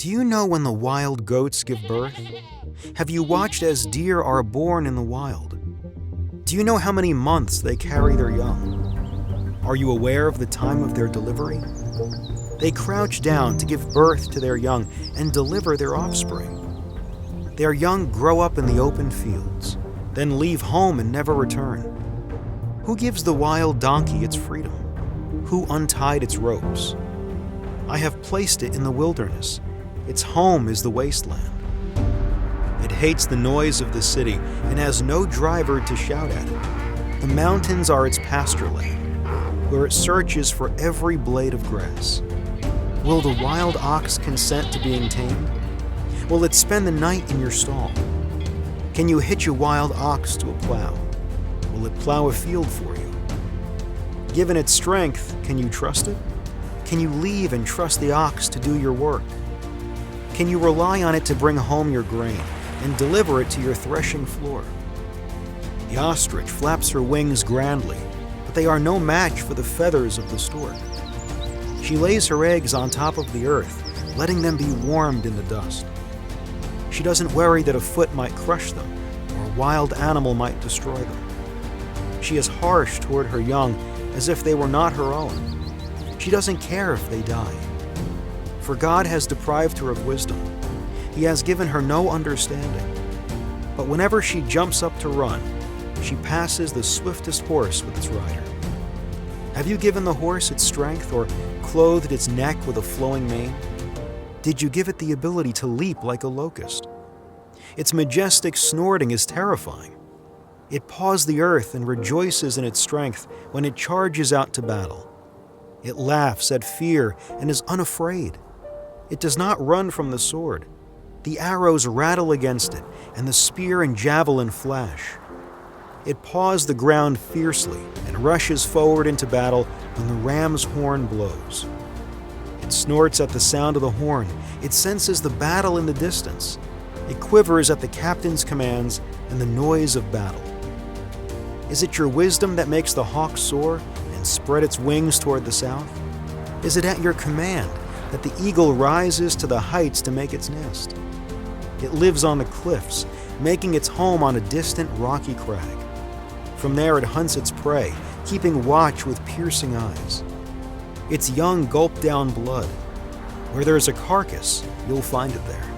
Do you know when the wild goats give birth? Have you watched as deer are born in the wild? Do you know how many months they carry their young? Are you aware of the time of their delivery? They crouch down to give birth to their young and deliver their offspring. Their young grow up in the open fields, then leave home and never return. Who gives the wild donkey its freedom? Who untied its ropes? I have placed it in the wilderness. Its home is the wasteland. It hates the noise of the city and has no driver to shout at it. The mountains are its pasture land, where it searches for every blade of grass. Will the wild ox consent to being tamed? Will it spend the night in your stall? Can you hitch a wild ox to a plow? Will it plow a field for you? Given its strength, can you trust it? Can you leave and trust the ox to do your work? Can you rely on it to bring home your grain and deliver it to your threshing floor? The ostrich flaps her wings grandly, but they are no match for the feathers of the stork. She lays her eggs on top of the earth, letting them be warmed in the dust. She doesn't worry that a foot might crush them or a wild animal might destroy them. She is harsh toward her young as if they were not her own. She doesn't care if they die. For God has deprived her of wisdom. He has given her no understanding. But whenever she jumps up to run, she passes the swiftest horse with its rider. Have you given the horse its strength or clothed its neck with a flowing mane? Did you give it the ability to leap like a locust? Its majestic snorting is terrifying. It paws the earth and rejoices in its strength when it charges out to battle. It laughs at fear and is unafraid. It does not run from the sword. The arrows rattle against it, and the spear and javelin flash. It paws the ground fiercely and rushes forward into battle when the ram's horn blows. It snorts at the sound of the horn. It senses the battle in the distance. It quivers at the captain's commands and the noise of battle. Is it your wisdom that makes the hawk soar and spread its wings toward the south? Is it at your command that the eagle rises to the heights to make its nest? It lives on the cliffs, making its home on a distant rocky crag. From there it hunts its prey, keeping watch with piercing eyes. Its young gulp down blood. Where there is a carcass, you'll find it there.